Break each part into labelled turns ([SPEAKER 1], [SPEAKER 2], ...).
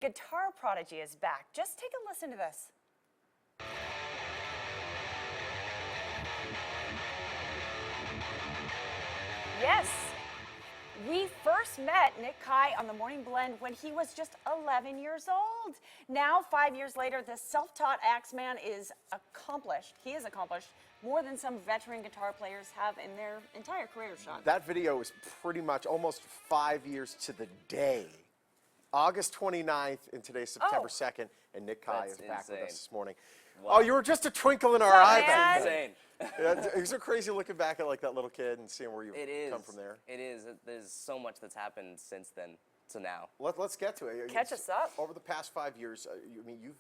[SPEAKER 1] Guitar Prodigy is back. Just take a listen to this. Yes, we first met Nik Kai on the Morning Blend when he was just 11 years old. Now, 5 years later, this self-taught axeman is accomplished. He has accomplished more than some veteran guitar players have in their entire career, Sean.
[SPEAKER 2] That video is pretty much almost 5 years to the day. August 29th, and today's September 2nd, and Nik Kai is back with us this morning. Wow. Oh, you were just a twinkle in our eye.
[SPEAKER 1] That's
[SPEAKER 3] insane.
[SPEAKER 2] Yeah, is it crazy looking back at like that little kid and seeing where you come from there?
[SPEAKER 3] It is. There's so much that's happened since then to now.
[SPEAKER 2] Let's get to it.
[SPEAKER 1] Catch us up.
[SPEAKER 2] Over the past 5 years, you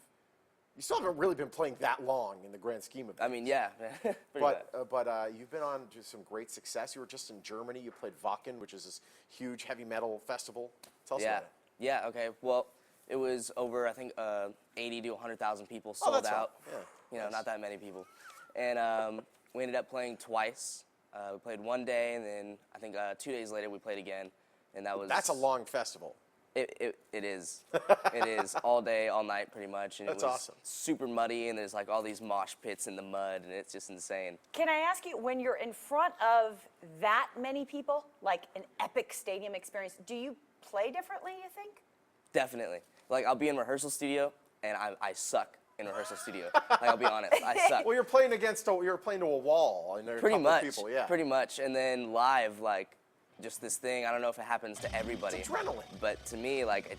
[SPEAKER 2] still haven't really been playing that long in the grand scheme of things.
[SPEAKER 3] I mean, yeah.
[SPEAKER 2] but you've been on to some great success. You were just in Germany. You played Wacken, which is this huge heavy metal festival. Tell us about it.
[SPEAKER 3] Yeah. Okay. Well, it was over, I think, 80 to 100,000 people sold out.
[SPEAKER 2] Yeah.
[SPEAKER 3] You know, not that many people. And we ended up playing twice. We played one day, and then I think 2 days later we played again, and that was.
[SPEAKER 2] That's a long festival.
[SPEAKER 3] It is. It is all day, all night, pretty much. And
[SPEAKER 2] That's
[SPEAKER 3] it was
[SPEAKER 2] awesome.
[SPEAKER 3] super muddy, and there's like all these mosh pits in the mud, and it's just insane.
[SPEAKER 1] Can I ask you, when you're in front of that many people, like an epic stadium experience, do you play differently, you think?
[SPEAKER 3] Definitely. Like, I'll be in rehearsal studio, and I suck in rehearsal studio. Like, I'll be honest, I suck.
[SPEAKER 2] Well, you're playing to a wall, and there are a couple of people, yeah.
[SPEAKER 3] Pretty much. And then live, like, just this thing, I don't know if it happens to everybody.
[SPEAKER 2] It's adrenaline.
[SPEAKER 3] But to me, like, I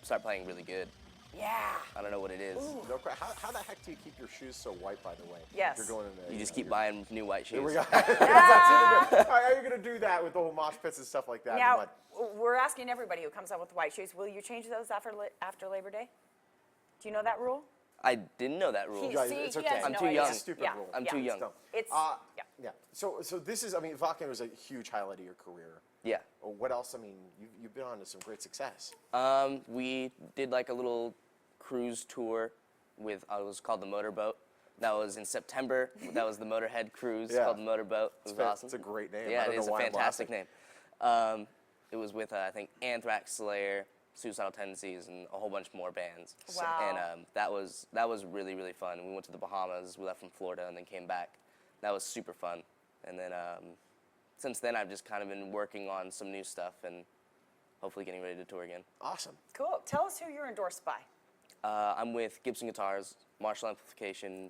[SPEAKER 3] start playing really good.
[SPEAKER 1] Yeah.
[SPEAKER 3] I don't know what it is.
[SPEAKER 2] No, how the heck do you keep your shoes so white, by the way?
[SPEAKER 1] Yes.
[SPEAKER 2] You're going in
[SPEAKER 3] You just keep buying new white shoes.
[SPEAKER 2] Here we go. How are you going to do that with the whole mosh pits and stuff like that?
[SPEAKER 1] Now, we're asking everybody who comes up with white shoes, will you change those after Labor Day? Do you know that rule?
[SPEAKER 3] I didn't know that rule.
[SPEAKER 2] It's okay.
[SPEAKER 3] I'm too young.
[SPEAKER 2] It's a stupid rule.
[SPEAKER 3] I'm too young.
[SPEAKER 1] It's,
[SPEAKER 2] yeah. So this is, I mean, Wacken was a huge highlight of your career.
[SPEAKER 3] Yeah.
[SPEAKER 2] What else? I mean, you've been on to some great success.
[SPEAKER 3] We did like a little cruise tour with, it was called the Motorboat. That was in September. That was the Motorhead cruise called the Motorboat. It was awesome.
[SPEAKER 2] It's a great name.
[SPEAKER 3] Yeah, it is a fantastic name. It was with, I think, Anthrax, Slayer, Suicidal Tendencies, and a whole bunch more bands.
[SPEAKER 1] Wow.
[SPEAKER 3] And that was really, really fun. We went to the Bahamas. We left from Florida and then came back. That was super fun. And then since then, I've just kind of been working on some new stuff and hopefully getting ready to tour again.
[SPEAKER 2] Awesome.
[SPEAKER 1] cool. Tell us who you're endorsed by.
[SPEAKER 3] I'm with Gibson Guitars, Marshall Amplification,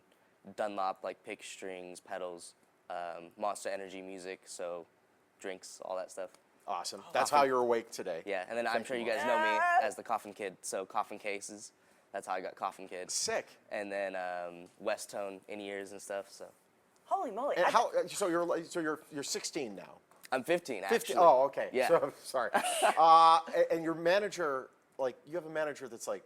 [SPEAKER 3] Dunlop, like pick, strings, pedals, Monster Energy music, so drinks, all that stuff.
[SPEAKER 2] Awesome. That's how you're awake today.
[SPEAKER 3] Yeah, and then I'm sure you guys know me as the Coffin Kid, so Coffin Cases. That's how I got Coffin Kid.
[SPEAKER 2] Sick.
[SPEAKER 3] And then West Tone in-ears and stuff. So.
[SPEAKER 1] Holy moly!
[SPEAKER 2] And so you're 16 now.
[SPEAKER 3] I'm 15 actually.
[SPEAKER 2] 15. Oh, okay.
[SPEAKER 3] Yeah.
[SPEAKER 2] So, sorry. And your manager, like, you have a manager that's like,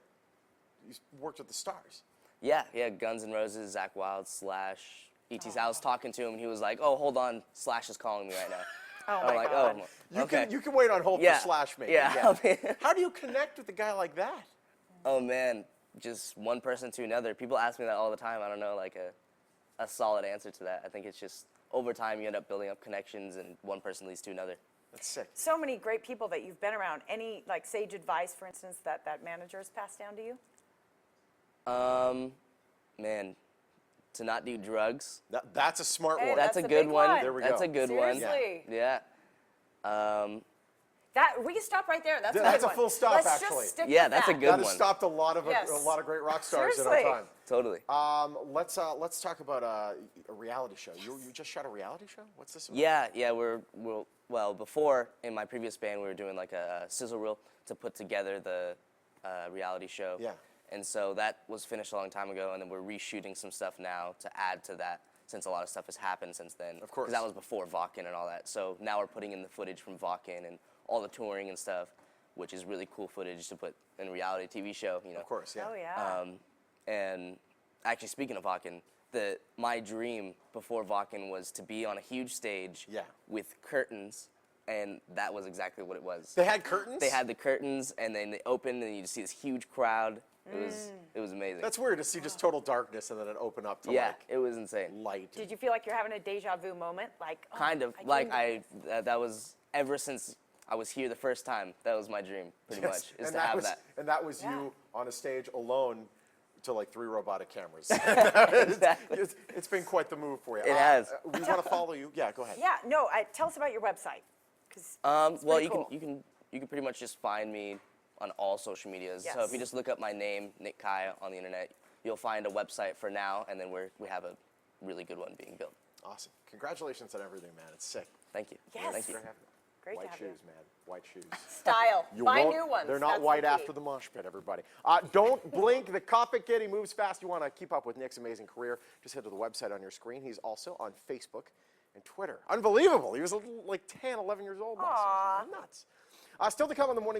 [SPEAKER 2] he's worked with the stars.
[SPEAKER 3] Yeah, Guns N' Roses, Zakk Wylde, Slash, E.T. I was talking to him, and he was like, "Oh, hold on, Slash is calling me right now."
[SPEAKER 1] Oh
[SPEAKER 3] I'm
[SPEAKER 1] my
[SPEAKER 3] like,
[SPEAKER 1] God.
[SPEAKER 3] "Oh, okay."
[SPEAKER 2] You can wait on hold for Slash, maybe.
[SPEAKER 3] Yeah.
[SPEAKER 2] How do you connect with a guy like that?
[SPEAKER 3] Oh man, just one person to another. People ask me that all the time. I don't know, like a solid answer to that. I think it's just over time you end up building up connections, and one person leads to another.
[SPEAKER 2] That's sick.
[SPEAKER 1] So many great people that you've been around. Any like sage advice, for instance, that managers passed down to you?
[SPEAKER 3] Man, to not do drugs.
[SPEAKER 2] That's a smart
[SPEAKER 1] Hey,
[SPEAKER 2] one.
[SPEAKER 3] That's a
[SPEAKER 1] a
[SPEAKER 3] good
[SPEAKER 1] big
[SPEAKER 3] one.
[SPEAKER 1] one.
[SPEAKER 2] There we go.
[SPEAKER 3] That's a good one.
[SPEAKER 1] Seriously.
[SPEAKER 3] Yeah.
[SPEAKER 1] That we can stop right there. That's
[SPEAKER 2] That's
[SPEAKER 1] a
[SPEAKER 2] a
[SPEAKER 1] good
[SPEAKER 2] full
[SPEAKER 1] one.
[SPEAKER 2] stop,
[SPEAKER 1] Let's
[SPEAKER 2] actually.
[SPEAKER 1] Just stick
[SPEAKER 3] Yeah,
[SPEAKER 1] with
[SPEAKER 3] that's a
[SPEAKER 1] that.
[SPEAKER 3] good
[SPEAKER 2] That has
[SPEAKER 3] one.
[SPEAKER 2] stopped a lot of
[SPEAKER 1] Yes.
[SPEAKER 2] great rock stars
[SPEAKER 1] Seriously.
[SPEAKER 2] in our time.
[SPEAKER 3] Totally.
[SPEAKER 2] Let's talk about a reality show. You just shot a reality show? What's this about?
[SPEAKER 3] Yeah. Well, before in my previous band, we were doing like a sizzle reel to put together the reality show.
[SPEAKER 2] Yeah.
[SPEAKER 3] And so that was finished a long time ago, and then we're reshooting some stuff now to add to that, since a lot of stuff has happened since then.
[SPEAKER 2] Of course.
[SPEAKER 3] Because that was before Wacken and all that. So now we're putting in the footage from Wacken and all the touring and stuff, which is really cool footage to put in a reality TV show. You know.
[SPEAKER 2] Of course, yeah.
[SPEAKER 1] Oh yeah.
[SPEAKER 3] And actually, speaking of Wacken, my dream before Wacken was to be on a huge stage with curtains, and that was exactly what it was.
[SPEAKER 2] They had curtains?
[SPEAKER 3] They had the curtains, and then they opened, and you just see this huge crowd. It was amazing.
[SPEAKER 2] That's weird to see just total darkness and then it open up to
[SPEAKER 3] it was insane.
[SPEAKER 2] light.
[SPEAKER 1] Did you feel like you're having a deja vu moment? Like
[SPEAKER 3] Kind of. That was ever since I was here the first time. That was my dream, pretty much, is to have that.
[SPEAKER 2] And that was you on a stage alone to like 3 robotic cameras.
[SPEAKER 3] Exactly.
[SPEAKER 2] It's been quite the move for you.
[SPEAKER 3] It has.
[SPEAKER 2] We want to follow you. Yeah, go ahead.
[SPEAKER 1] Yeah, no, tell us about your website. 'Cause it's
[SPEAKER 3] Well,
[SPEAKER 1] pretty cool.
[SPEAKER 3] you can pretty much just find me on all social medias. So if you
[SPEAKER 1] Yes.
[SPEAKER 3] just look up my name, Nik Kai, on the internet, you'll find a website for now, and then we have a really good one being built.
[SPEAKER 2] Awesome. Congratulations on everything, man. It's sick.
[SPEAKER 3] Thank you.
[SPEAKER 1] Yes.
[SPEAKER 3] Thank you.
[SPEAKER 1] Great
[SPEAKER 2] White
[SPEAKER 1] to have you.
[SPEAKER 2] shoes, man. White shoes.
[SPEAKER 1] Style.
[SPEAKER 2] You
[SPEAKER 1] Buy
[SPEAKER 2] won't-
[SPEAKER 1] new ones.
[SPEAKER 2] They're not
[SPEAKER 1] That's the
[SPEAKER 2] white
[SPEAKER 1] key.
[SPEAKER 2] after the mosh pit, everybody. Don't blink. The Coffin Kid, he moves fast. You want to keep up with Nick's amazing career, just head to the website on your screen. He's also on Facebook and Twitter. Unbelievable. He was like 10, 11 years old last year. Nuts. Still to come on the morning.